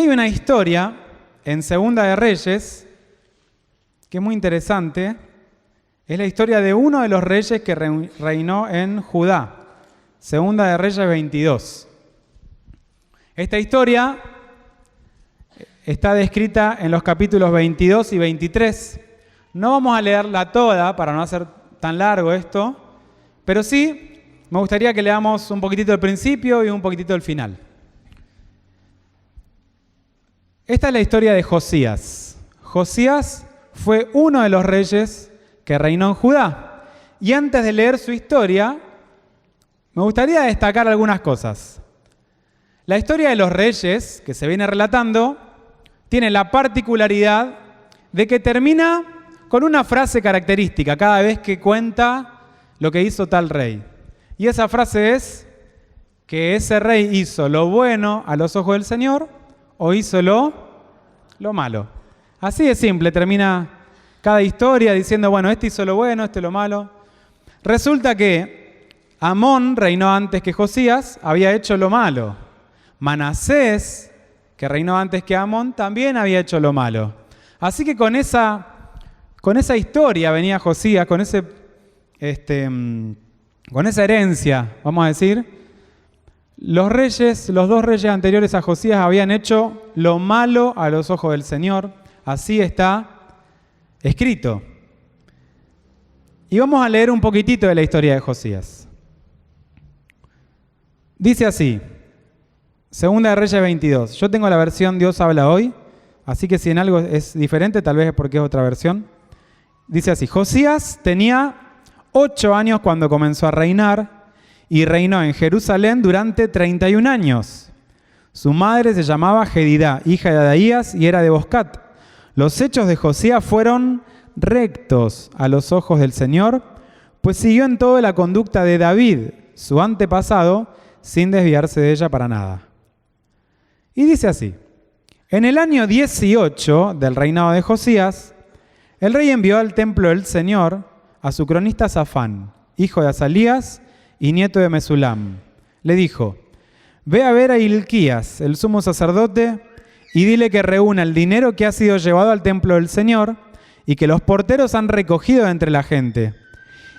Hay una historia en Segunda de Reyes que es muy interesante. Es la historia de uno de los reyes que reinó en Judá. Segunda de Reyes 22. Esta historia está descrita en los capítulos 22 y 23. No vamos a leerla toda para no hacer tan largo esto, pero sí me gustaría que leamos un poquitito el principio y un poquitito el final. Esta es la historia de Josías. Josías fue uno de los reyes que reinó en Judá. Y antes de leer su historia, me gustaría destacar algunas cosas. La historia de los reyes, que se viene relatando, tiene la particularidad de que termina con una frase característica cada vez que cuenta lo que hizo tal rey. Y esa frase es que ese rey hizo lo bueno a los ojos del Señor o hizo lo malo. Así de simple, termina cada historia diciendo, bueno, este hizo lo bueno, este lo malo. Resulta que Amón reinó antes que Josías, había hecho lo malo. Manasés, que reinó antes que Amón, también había hecho lo malo. Así que con esa historia venía Josías, con esa herencia, vamos a decir. Los dos reyes anteriores a Josías habían hecho lo malo a los ojos del Señor. Así está escrito. Y vamos a leer un poquitito de la historia de Josías. Dice así, Segunda de Reyes 22. Yo tengo la versión Dios habla hoy, así que si en algo es diferente, tal vez es porque es otra versión. Dice así, Josías tenía 8 años cuando comenzó a reinar y reinó en Jerusalén durante 31 años. Su madre se llamaba Jedidá, hija de Adaías, y era de Boscat. Los hechos de Josías fueron rectos a los ojos del Señor, pues siguió en toda la conducta de David, su antepasado, sin desviarse de ella para nada. Y dice así, en el año 18 del reinado de Josías, el rey envió al templo del Señor a su cronista Safán, hijo de Azalías y nieto de Mesulam. Le dijo, ve a ver a Hilquías, el sumo sacerdote, y dile que reúna el dinero que ha sido llevado al templo del Señor y que los porteros han recogido de entre la gente,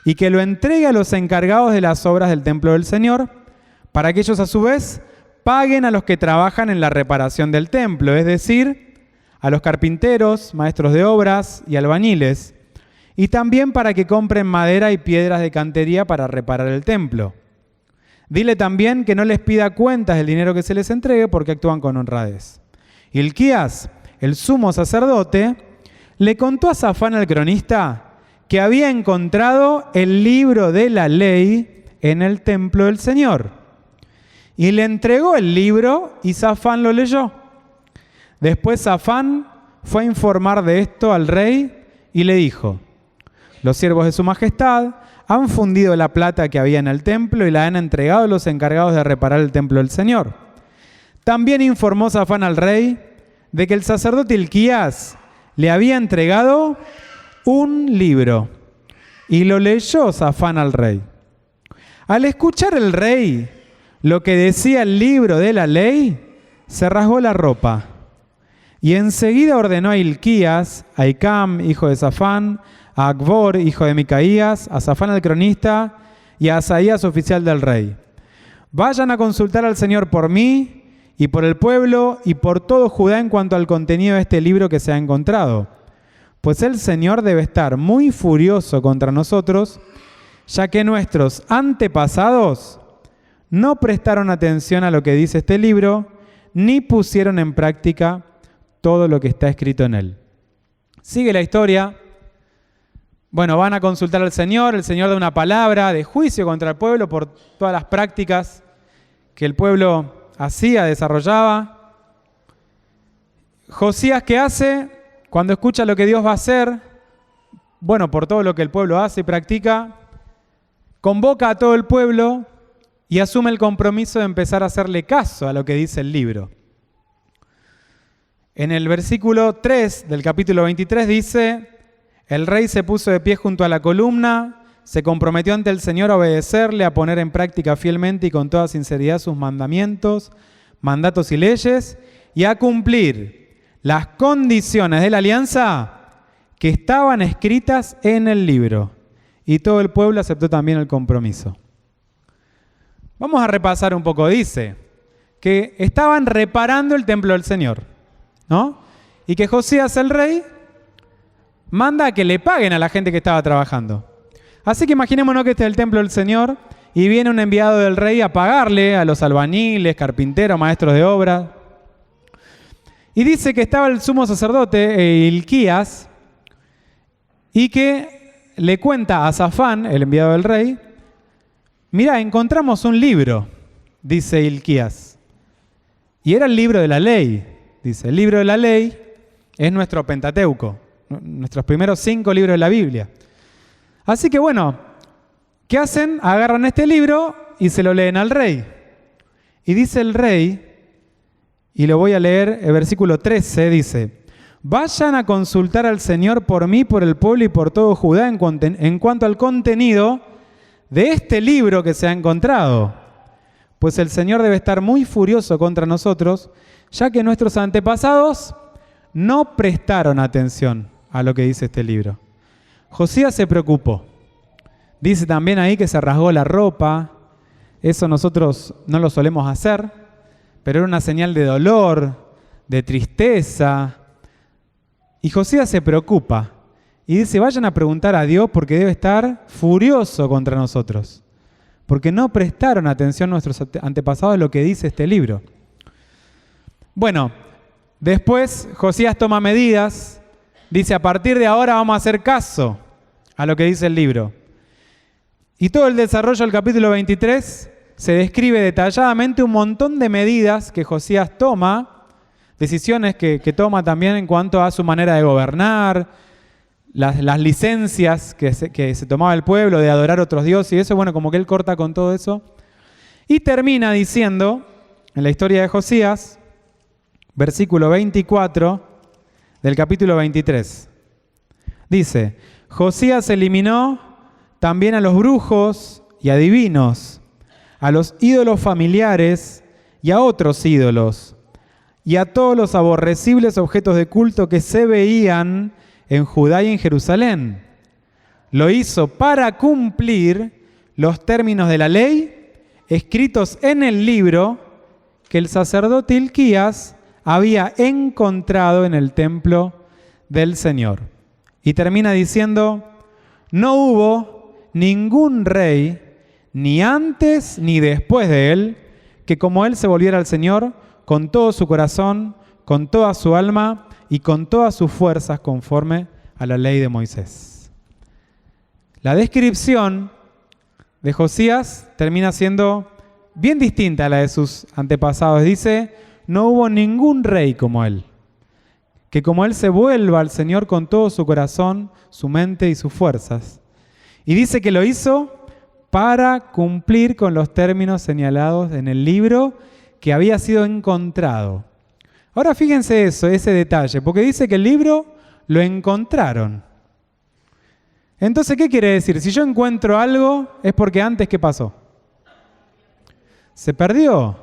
y que lo entregue a los encargados de las obras del templo del Señor, para que ellos a su vez paguen a los que trabajan en la reparación del templo, es decir, a los carpinteros, maestros de obras y albañiles, y también para que compren madera y piedras de cantería para reparar el templo. Dile también que no les pida cuentas del dinero que se les entregue porque actúan con honradez. Hilquías, el sumo sacerdote, le contó a Safán el cronista que había encontrado el libro de la ley en el templo del Señor. Y le entregó el libro y Safán lo leyó. Después Safán fue a informar de esto al rey y le dijo, los siervos de su majestad han fundido la plata que había en el templo y la han entregado a los encargados de reparar el templo del Señor. También informó Safán al rey de que el sacerdote Hilquías le había entregado un libro y lo leyó Safán al rey. Al escuchar el rey lo que decía el libro de la ley, se rasgó la ropa y enseguida ordenó a Hilquías, a Hicam, hijo de Safán, a Acbor, hijo de Micaías, a Safán el cronista y a Asaías, oficial del rey. Vayan a consultar al Señor por mí y por el pueblo y por todo Judá en cuanto al contenido de este libro que se ha encontrado. Pues el Señor debe estar muy furioso contra nosotros, ya que nuestros antepasados no prestaron atención a lo que dice este libro, ni pusieron en práctica todo lo que está escrito en él. Sigue la historia. Bueno, van a consultar al Señor, el Señor da una palabra de juicio contra el pueblo por todas las prácticas que el pueblo hacía, desarrollaba. Josías, ¿qué hace? Cuando escucha lo que Dios va a hacer, bueno, por todo lo que el pueblo hace y practica, convoca a todo el pueblo y asume el compromiso de empezar a hacerle caso a lo que dice el libro. En el versículo 3 del capítulo 23 dice, el rey se puso de pie junto a la columna, se comprometió ante el Señor a obedecerle, a poner en práctica fielmente y con toda sinceridad sus mandamientos, mandatos y leyes, y a cumplir las condiciones de la alianza que estaban escritas en el libro. Y todo el pueblo aceptó también el compromiso. Vamos a repasar un poco. Dice que estaban reparando el templo del Señor, ¿no? Y que Josías el rey manda a que le paguen a la gente que estaba trabajando. Así que imaginémonos que este es el templo del Señor y viene un enviado del rey a pagarle a los albañiles, carpinteros, maestros de obra. Y dice que estaba el sumo sacerdote Hilquías y que le cuenta a Safán, el enviado del rey, mirá, encontramos un libro, dice Hilquías. Y era el libro de la ley. Dice, el libro de la ley es nuestro Pentateuco, nuestros primeros 5 libros de la Biblia. Así que bueno, ¿qué hacen? Agarran este libro y se lo leen al rey. Y dice el rey, y lo voy a leer, el versículo 13 dice, vayan a consultar al Señor por mí, por el pueblo y por todo Judá en cuanto al contenido de este libro que se ha encontrado. Pues el Señor debe estar muy furioso contra nosotros, ya que nuestros antepasados no prestaron atención a lo que dice este libro. Josías se preocupó. Dice también ahí que se rasgó la ropa. Eso nosotros no lo solemos hacer, pero era una señal de dolor, de tristeza. Y Josías se preocupa y dice, vayan a preguntar a Dios porque debe estar furioso contra nosotros, porque no prestaron atención nuestros antepasados a lo que dice este libro. Bueno, después Josías toma medidas, dice, a partir de ahora vamos a hacer caso a lo que dice el libro. Y todo el desarrollo del capítulo 23 se describe detalladamente un montón de medidas que Josías toma, decisiones que toma también en cuanto a su manera de gobernar, las licencias que se tomaba el pueblo de adorar a otros dioses y eso, bueno, como que él corta con todo eso. Y termina diciendo, en la historia de Josías, versículo 24 del capítulo 23. Dice, Josías eliminó también a los brujos y adivinos, a los ídolos familiares y a otros ídolos, y a todos los aborrecibles objetos de culto que se veían en Judá y en Jerusalén. Lo hizo para cumplir los términos de la ley escritos en el libro que el sacerdote Hilquías había encontrado en el templo del Señor. Y termina diciendo, no hubo ningún rey, ni antes ni después de él, que como él se volviera al Señor con todo su corazón, con toda su alma y con todas sus fuerzas conforme a la ley de Moisés. La descripción de Josías termina siendo bien distinta a la de sus antepasados. Dice, no hubo ningún rey como él, que como él se vuelva al Señor con todo su corazón, su mente y sus fuerzas. Y dice que lo hizo para cumplir con los términos señalados en el libro que había sido encontrado. Ahora fíjense ese detalle, porque dice que el libro lo encontraron. Entonces, ¿qué quiere decir? Si yo encuentro algo, es porque antes, ¿qué pasó? Se perdió,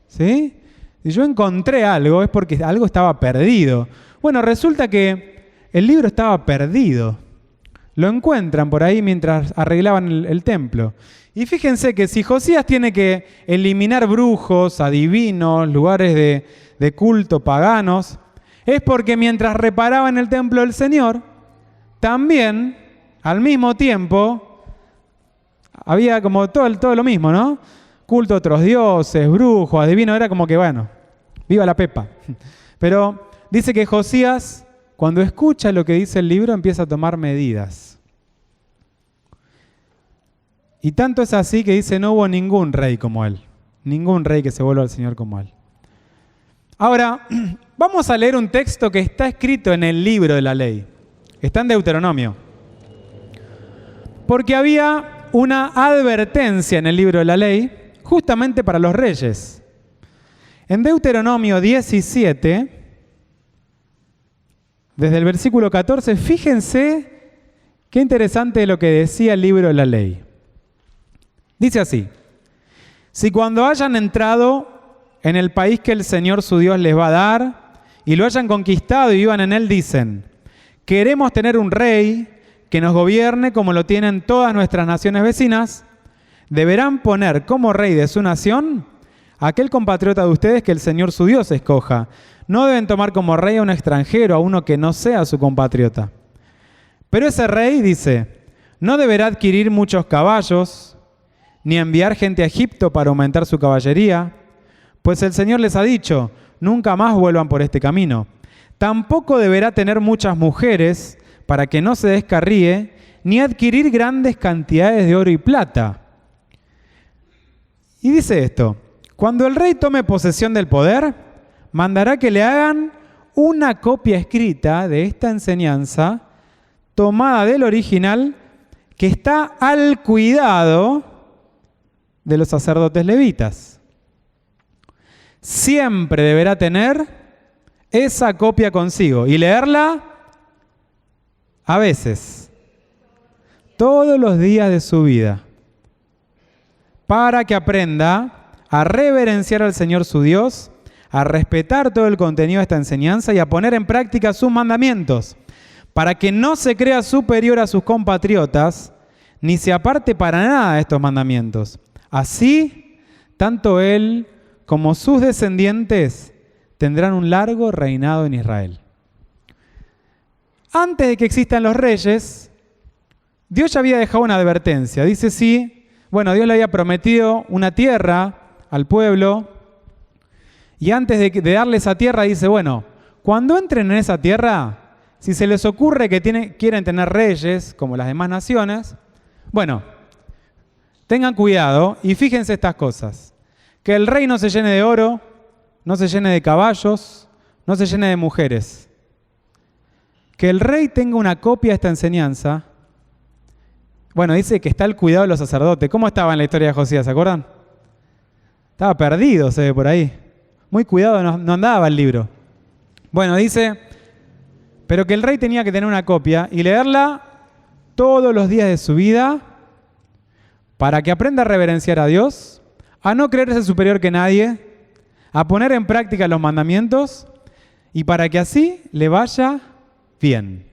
¿sí? Si yo encontré algo, es porque algo estaba perdido. Bueno, resulta que el libro estaba perdido. Lo encuentran por ahí mientras arreglaban el templo. Y fíjense que si Josías tiene que eliminar brujos, adivinos, lugares de culto paganos, es porque mientras reparaban el templo del Señor, también, al mismo tiempo, había como todo lo mismo, ¿no? Culto a otros dioses, brujos, adivinos, era como que, bueno, viva la pepa. Pero dice que Josías, cuando escucha lo que dice el libro, empieza a tomar medidas. Y tanto es así que dice, no hubo ningún rey como él, ningún rey que se vuelva al Señor como él. Ahora, vamos a leer un texto que está escrito en el libro de la ley. Está en Deuteronomio. Porque había una advertencia en el libro de la ley justamente para los reyes. En Deuteronomio 17, desde el versículo 14, fíjense qué interesante lo que decía el libro de la ley. Dice así, si cuando hayan entrado en el país que el Señor su Dios les va a dar y lo hayan conquistado y vivan en él, dicen: queremos tener un rey que nos gobierne como lo tienen todas nuestras naciones vecinas, deberán poner como rey de su nación a aquel compatriota de ustedes que el Señor su Dios escoja. No deben tomar como rey a un extranjero, a uno que no sea su compatriota. Pero ese rey, dice, no deberá adquirir muchos caballos, ni enviar gente a Egipto para aumentar su caballería, pues el Señor les ha dicho: nunca más vuelvan por este camino. Tampoco deberá tener muchas mujeres para que no se descarríe, ni adquirir grandes cantidades de oro y plata. Y dice esto: cuando el rey tome posesión del poder, mandará que le hagan una copia escrita de esta enseñanza, tomada del original, que está al cuidado de los sacerdotes levitas. Siempre deberá tener esa copia consigo y leerla a veces, todos los días de su vida, para que aprenda a reverenciar al Señor su Dios, a respetar todo el contenido de esta enseñanza y a poner en práctica sus mandamientos, para que no se crea superior a sus compatriotas, ni se aparte para nada de estos mandamientos. Así, tanto él como sus descendientes tendrán un largo reinado en Israel. Antes de que existan los reyes, Dios ya había dejado una advertencia. Dice Dios le había prometido una tierra al pueblo, y antes de darle esa tierra dice, cuando entren en esa tierra, si se les ocurre que quieren tener reyes como las demás naciones, tengan cuidado y fíjense estas cosas: que el rey no se llene de oro, no se llene de caballos, no se llene de mujeres. Que el rey tenga una copia de esta enseñanza. Dice que está al cuidado de los sacerdotes. ¿Cómo estaba en la historia de Josías? ¿Se acuerdan? Estaba perdido, se ve por ahí. Muy cuidado, no andaba el libro. Dice, pero que el rey tenía que tener una copia y leerla todos los días de su vida para que aprenda a reverenciar a Dios, a no creerse superior que nadie, a poner en práctica los mandamientos y para que así le vaya bien.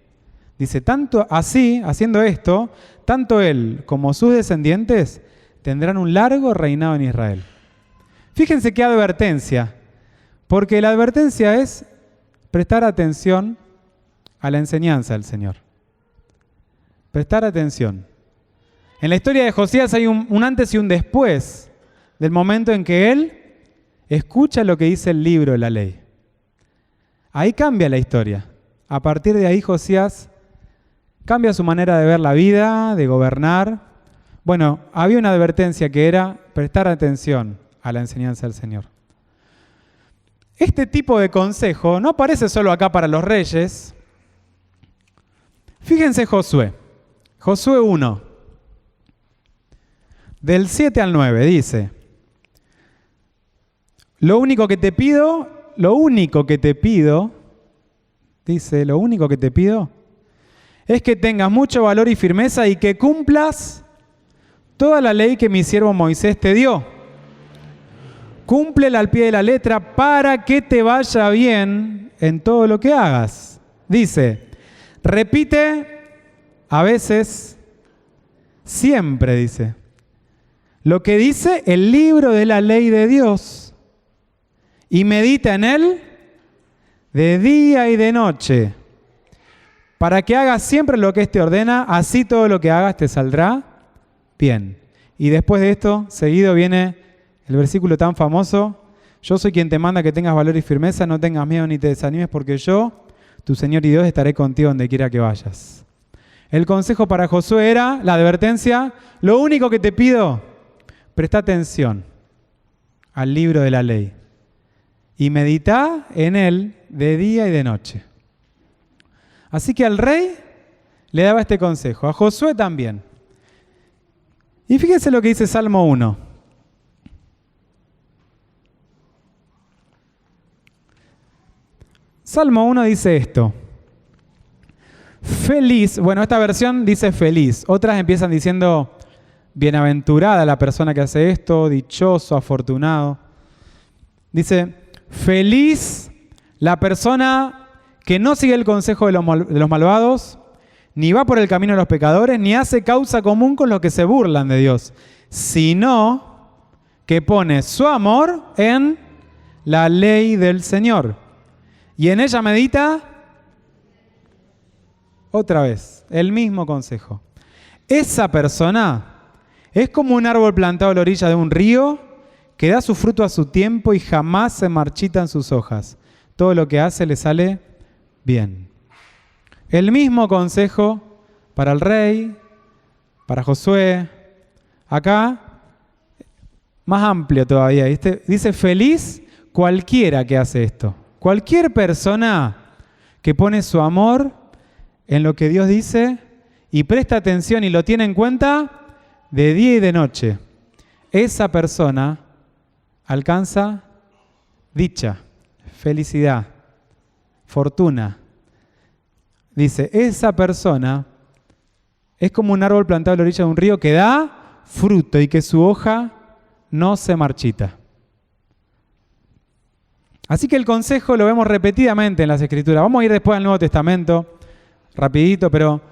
Dice, tanto así, haciendo esto, tanto él como sus descendientes tendrán un largo reinado en Israel. Fíjense qué advertencia, porque la advertencia es prestar atención a la enseñanza del Señor. Prestar atención. En la historia de Josías hay un antes y un después del momento en que él escucha lo que dice el libro de la ley. Ahí cambia la historia. A partir de ahí Josías cambia su manera de ver la vida, de gobernar. Había una advertencia que era prestar atención a la enseñanza del Señor. Este tipo de consejo no aparece solo acá para los reyes. Fíjense Josué 1, del 7 al 9, dice: lo único que te pido, es que tengas mucho valor y firmeza y que cumplas toda la ley que mi siervo Moisés te dio. Cúmplela al pie de la letra para que te vaya bien en todo lo que hagas. Dice, repite a veces, siempre dice, lo que dice el libro de la ley de Dios y medita en él de día y de noche, para que hagas siempre lo que éste ordena, así todo lo que hagas te saldrá bien. Y después de esto, seguido viene el versículo tan famoso: yo soy quien te manda que tengas valor y firmeza, no tengas miedo ni te desanimes, porque yo, tu Señor y Dios, estaré contigo donde quiera que vayas. El consejo para Josué era, la advertencia: lo único que te pido, presta atención al libro de la ley y medita en él de día y de noche. Así que al rey le daba este consejo, a Josué también. Y fíjense lo que dice Salmo 1. Salmo 1 dice esto: feliz, esta versión dice feliz, otras empiezan diciendo bienaventurada la persona que hace esto, dichoso, afortunado. Dice, feliz la persona que no sigue el consejo de los malvados, ni va por el camino de los pecadores, ni hace causa común con los que se burlan de Dios, sino que pone su amor en la ley del Señor. Y en ella medita, otra vez, el mismo consejo. Esa persona es como un árbol plantado a la orilla de un río que da su fruto a su tiempo y jamás se marchitan sus hojas. Todo lo que hace le sale bien. El mismo consejo para el rey, para Josué. Acá, más amplio todavía. Dice, feliz cualquiera que hace esto. Cualquier persona que pone su amor en lo que Dios dice y presta atención y lo tiene en cuenta de día y de noche. Esa persona alcanza dicha, felicidad, fortuna. Dice, esa persona es como un árbol plantado a la orilla de un río que da fruto y que su hoja no se marchita. Así que el consejo lo vemos repetidamente en las Escrituras. Vamos a ir después al Nuevo Testamento, rapidito, pero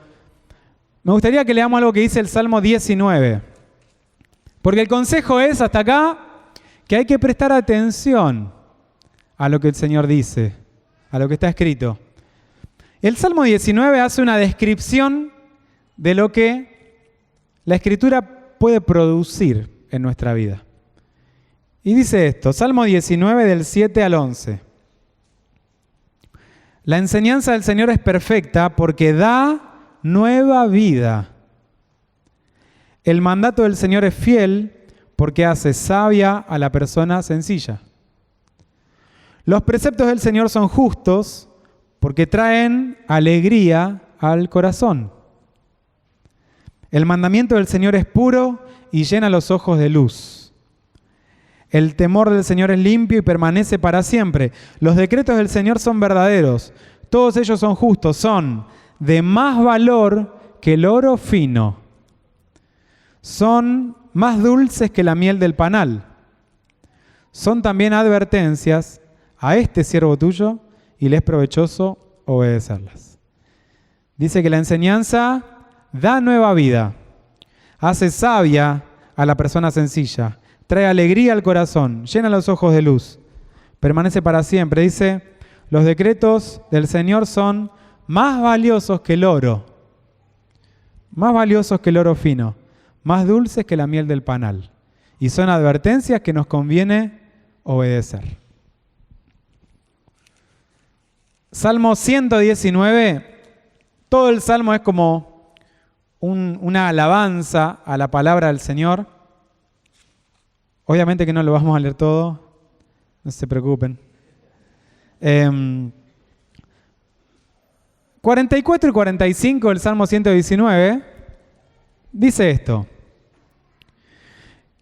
me gustaría que leamos algo que dice el Salmo 19. Porque el consejo es, hasta acá, que hay que prestar atención a lo que el Señor dice, a lo que está escrito. El Salmo 19 hace una descripción de lo que la Escritura puede producir en nuestra vida. Y dice esto, Salmo 19 del 7 al 11. La enseñanza del Señor es perfecta porque da nueva vida. El mandato del Señor es fiel porque hace sabia a la persona sencilla. Los preceptos del Señor son justos porque traen alegría al corazón. El mandamiento del Señor es puro y llena los ojos de luz. El temor del Señor es limpio y permanece para siempre. Los decretos del Señor son verdaderos. Todos ellos son justos, son de más valor que el oro fino. Son más dulces que la miel del panal. Son también advertencias a este siervo tuyo y le es provechoso obedecerlas. Dice que la enseñanza da nueva vida, hace sabia a la persona sencilla, trae alegría al corazón, llena los ojos de luz, permanece para siempre. Dice, los decretos del Señor son más valiosos que el oro fino, más dulces que la miel del panal. Y son advertencias que nos conviene obedecer. Salmo 119, todo el Salmo es como una alabanza a la palabra del Señor. Obviamente que no lo vamos a leer todo, no se preocupen. 44 y 45 del Salmo 119 dice esto.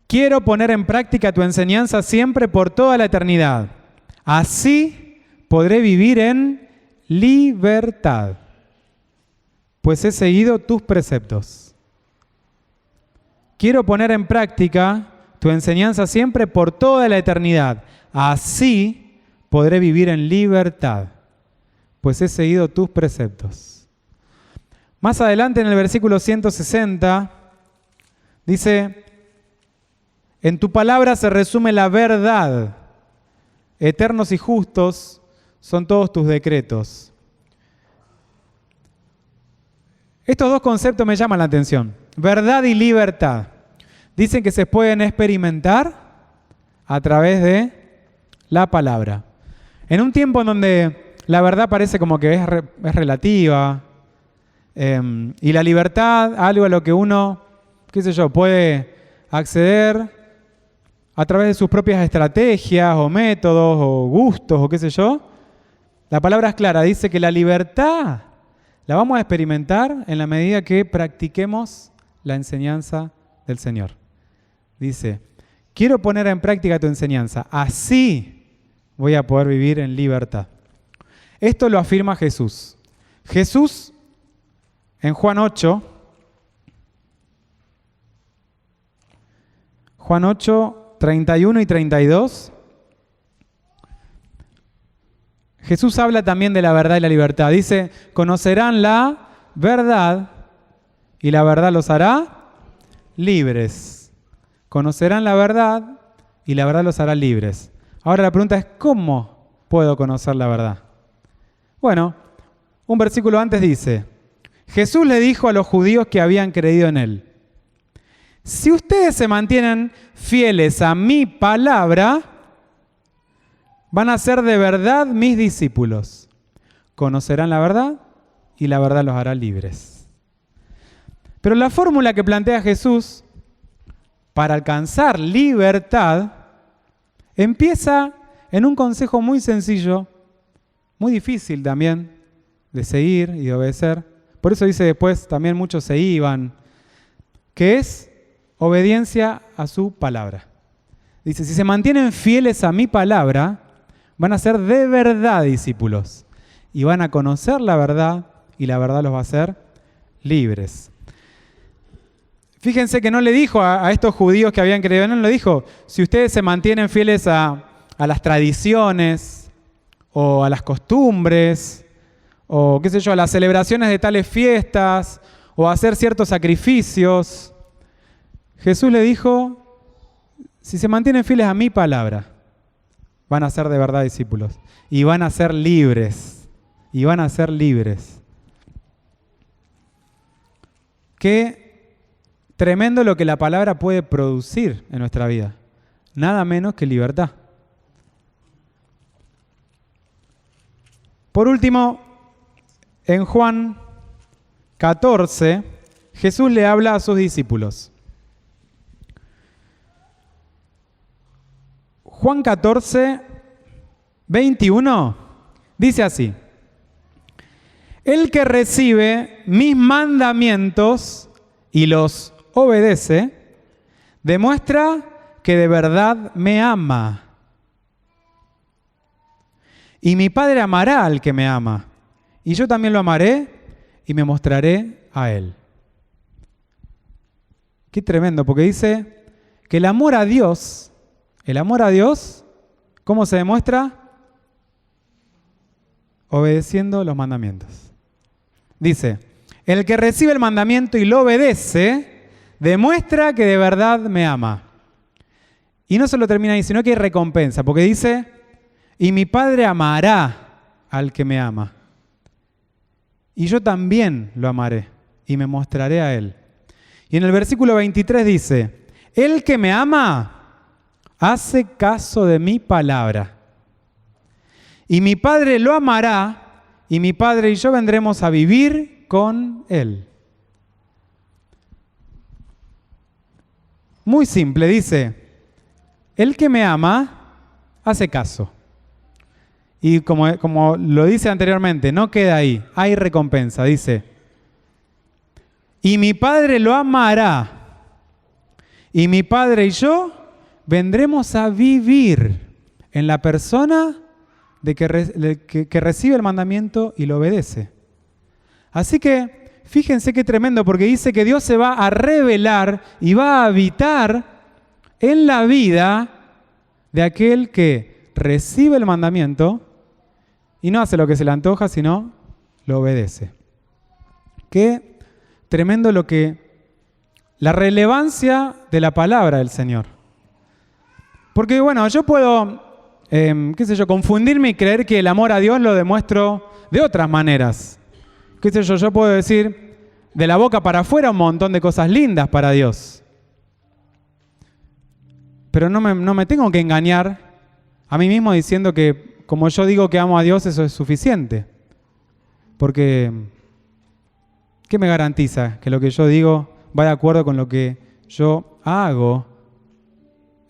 Quiero poner en práctica tu enseñanza siempre por toda la eternidad. Así podré vivir en libertad, pues he seguido tus preceptos. Quiero poner en práctica tu enseñanza siempre por toda la eternidad. Así podré vivir en libertad, pues he seguido tus preceptos. Más adelante en el versículo 160 dice, en tu palabra se resume la verdad. Eternos y justos son todos tus decretos. Estos dos conceptos me llaman la atención. Verdad y libertad. Dicen que se pueden experimentar a través de la palabra. En un tiempo en donde la verdad parece como que es relativa y la libertad, algo a lo que uno, puede acceder a través de sus propias estrategias o métodos o gustos o la palabra es clara, dice que la libertad la vamos a experimentar en la medida que practiquemos la enseñanza del Señor. Dice, quiero poner en práctica tu enseñanza, así voy a poder vivir en libertad. Esto lo afirma Jesús. Jesús, en Juan 8, 31 y 32, Jesús habla también de la verdad y la libertad. Dice, conocerán la verdad y la verdad los hará libres. Conocerán la verdad y la verdad los hará libres. Ahora la pregunta es, ¿cómo puedo conocer la verdad? Bueno, un versículo antes dice, Jesús le dijo a los judíos que habían creído en él, si ustedes se mantienen fieles a mi palabra, van a ser de verdad mis discípulos. Conocerán la verdad y la verdad los hará libres. Pero la fórmula que plantea Jesús para alcanzar libertad empieza en un consejo muy sencillo, muy difícil también de seguir y de obedecer. Por eso dice después, también muchos se iban, que es obediencia a su palabra. Dice, si se mantienen fieles a mi palabra, van a ser de verdad discípulos y van a conocer la verdad y la verdad los va a hacer libres. Fíjense que no le dijo a estos judíos que habían creído en él, le dijo, si ustedes se mantienen fieles a las tradiciones o a las costumbres o qué sé yo, a las celebraciones de tales fiestas o a hacer ciertos sacrificios, Jesús le dijo, si se mantienen fieles a mi palabra, van a ser de verdad discípulos y van a ser libres, y van a ser libres. Qué tremendo lo que la palabra puede producir en nuestra vida, nada menos que libertad. Por último, en Juan 14, Jesús le habla a sus discípulos. Juan 14, 21, dice así, el que recibe mis mandamientos y los obedece, demuestra que de verdad me ama. Y mi Padre amará al que me ama, y yo también lo amaré y me mostraré a él. Qué tremendo, porque dice que el amor a Dios, ¿cómo se demuestra? Obedeciendo los mandamientos. Dice, el que recibe el mandamiento y lo obedece, demuestra que de verdad me ama. Y no solo termina ahí, sino que hay recompensa, porque dice, y mi Padre amará al que me ama. Y yo también lo amaré y me mostraré a él. Y en el versículo 23 dice, el que me ama hace caso de mi palabra. Y mi Padre lo amará, y mi Padre y yo vendremos a vivir con él. Muy simple, dice, el que me ama hace caso. Y como lo dice anteriormente, no queda ahí, hay recompensa, dice, y mi Padre lo amará, y mi Padre y yo vendremos a vivir en la persona de que recibe el mandamiento y lo obedece. Así que fíjense qué tremendo, porque dice que Dios se va a revelar y va a habitar en la vida de aquel que recibe el mandamiento y no hace lo que se le antoja, sino lo obedece. Qué tremendo la relevancia de la palabra del Señor. Porque bueno, yo puedo, confundirme y creer que el amor a Dios lo demuestro de otras maneras. Yo puedo decir de la boca para afuera un montón de cosas lindas para Dios. Pero no me tengo que engañar a mí mismo diciendo que como yo digo que amo a Dios, eso es suficiente. Porque, ¿qué me garantiza? Que lo que yo digo va de acuerdo con lo que yo hago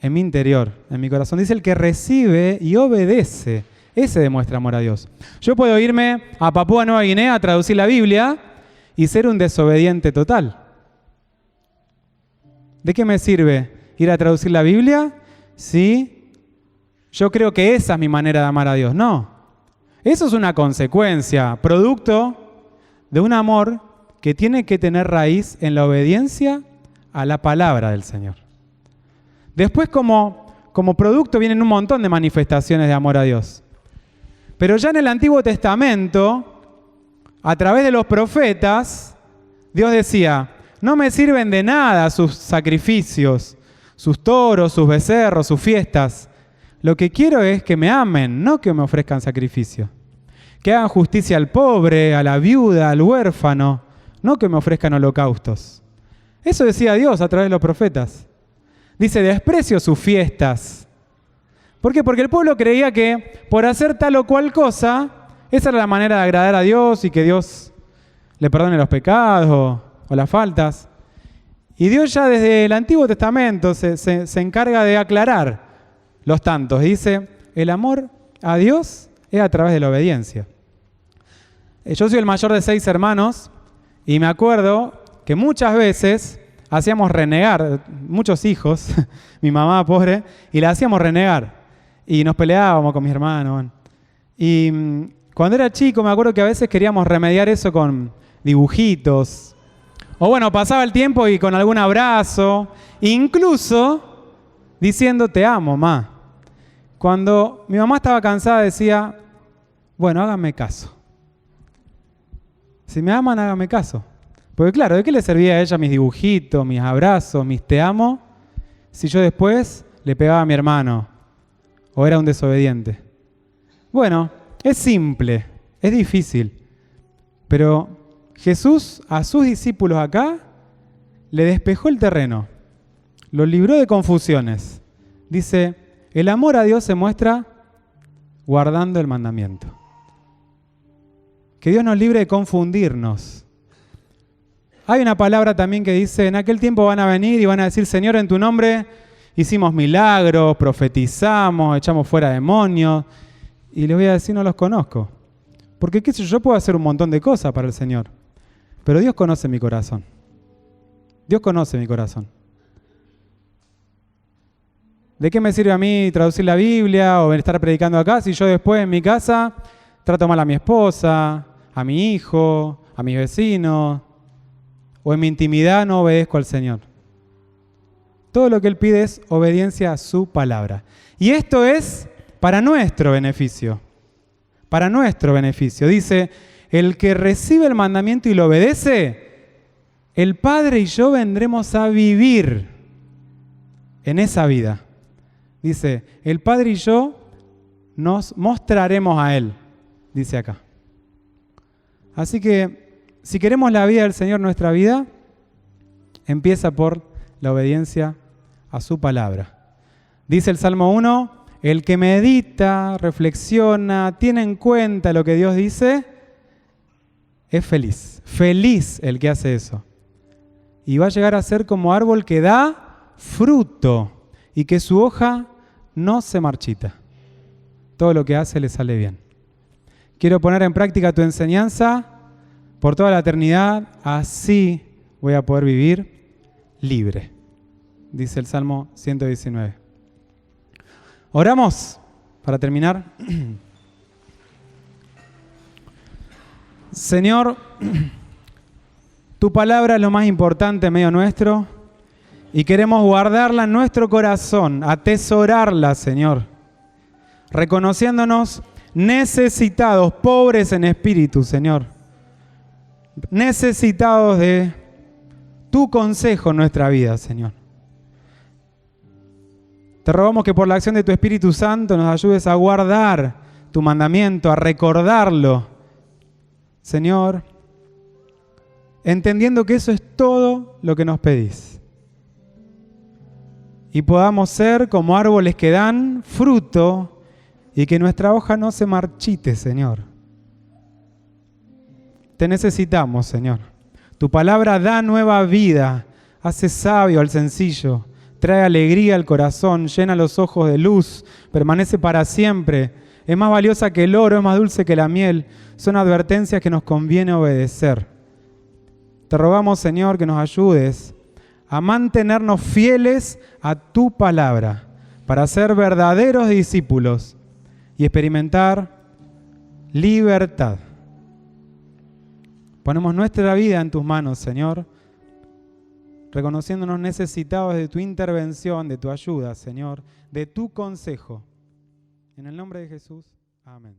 en mi interior, en mi corazón. Dice el que recibe y obedece. Ese demuestra amor a Dios. Yo puedo irme a Papúa Nueva Guinea a traducir la Biblia y ser un desobediente total. ¿De qué me sirve ir a traducir la Biblia si yo creo que esa es mi manera de amar a Dios? No. Eso es una consecuencia, producto de un amor que tiene que tener raíz en la obediencia a la palabra del Señor. Después, como producto, vienen un montón de manifestaciones de amor a Dios. Pero ya en el Antiguo Testamento, a través de los profetas, Dios decía, no me sirven de nada sus sacrificios, sus toros, sus becerros, sus fiestas. Lo que quiero es que me amen, no que me ofrezcan sacrificio. Que hagan justicia al pobre, a la viuda, al huérfano, no que me ofrezcan holocaustos. Eso decía Dios a través de los profetas. Dice, desprecio sus fiestas. ¿Por qué? Porque el pueblo creía que por hacer tal o cual cosa, esa era la manera de agradar a Dios y que Dios le perdone los pecados o las faltas. Y Dios ya desde el Antiguo Testamento se encarga de aclarar los tantos. Dice, el amor a Dios es a través de la obediencia. Yo soy el mayor de 6 hermanos y me acuerdo que muchas veces hacíamos renegar, muchos hijos, mi mamá pobre, y la hacíamos renegar. Y nos peleábamos con mis hermanos. Bueno. Y cuando era chico me acuerdo que a veces queríamos remediar eso con dibujitos. O bueno, pasaba el tiempo y con algún abrazo, incluso diciendo te amo, ma. Cuando mi mamá estaba cansada decía, bueno, háganme caso. Si me aman, háganme caso. Porque claro, ¿de qué le servía a ella mis dibujitos, mis abrazos, mis te amo, si yo después le pegaba a mi hermano o era un desobediente? Bueno, es simple, es difícil, pero Jesús a sus discípulos acá le despejó el terreno, los libró de confusiones. Dice, el amor a Dios se muestra guardando el mandamiento. Que Dios nos libre de confundirnos. Hay una palabra también que dice, en aquel tiempo van a venir y van a decir, Señor, en tu nombre hicimos milagros, profetizamos, echamos fuera demonios. Y les voy a decir, no los conozco. Porque qué sé yo puedo hacer un montón de cosas para el Señor. Pero Dios conoce mi corazón. Dios conoce mi corazón. ¿De qué me sirve a mí traducir la Biblia o estar predicando acá si yo después en mi casa trato mal a mi esposa, a mi hijo, a mis vecinos, o en mi intimidad no obedezco al Señor? Todo lo que Él pide es obediencia a su palabra. Y esto es para nuestro beneficio. Para nuestro beneficio. Dice, el que recibe el mandamiento y lo obedece, el Padre y yo vendremos a vivir en esa vida. Dice, el Padre y yo nos mostraremos a Él, dice acá. Así que, si queremos la vida del Señor en nuestra vida, empieza por la obediencia a su palabra. Dice el Salmo 1, el que medita, reflexiona, tiene en cuenta lo que Dios dice, es feliz. Feliz el que hace eso. Y va a llegar a ser como árbol que da fruto y que su hoja no se marchita. Todo lo que hace le sale bien. Quiero poner en práctica tu enseñanza por toda la eternidad, así voy a poder vivir libre. Dice el Salmo 119. Oramos para terminar. Señor, tu palabra es lo más importante en medio nuestro y queremos guardarla en nuestro corazón, atesorarla, Señor, reconociéndonos necesitados, pobres en espíritu, Señor, necesitados de tu consejo en nuestra vida, Señor. Te rogamos que por la acción de tu Espíritu Santo nos ayudes a guardar tu mandamiento, a recordarlo, Señor, entendiendo que eso es todo lo que nos pedís. Y podamos ser como árboles que dan fruto y que nuestra hoja no se marchite, Señor. Te necesitamos, Señor. Tu palabra da nueva vida, hace sabio al sencillo, trae alegría al corazón, llena los ojos de luz, permanece para siempre. Es más valiosa que el oro, es más dulce que la miel. Son advertencias que nos conviene obedecer. Te rogamos, Señor, que nos ayudes a mantenernos fieles a tu palabra para ser verdaderos discípulos y experimentar libertad. Ponemos nuestra vida en tus manos, Señor, reconociéndonos necesitados de tu intervención, de tu ayuda, Señor, de tu consejo. En el nombre de Jesús, amén.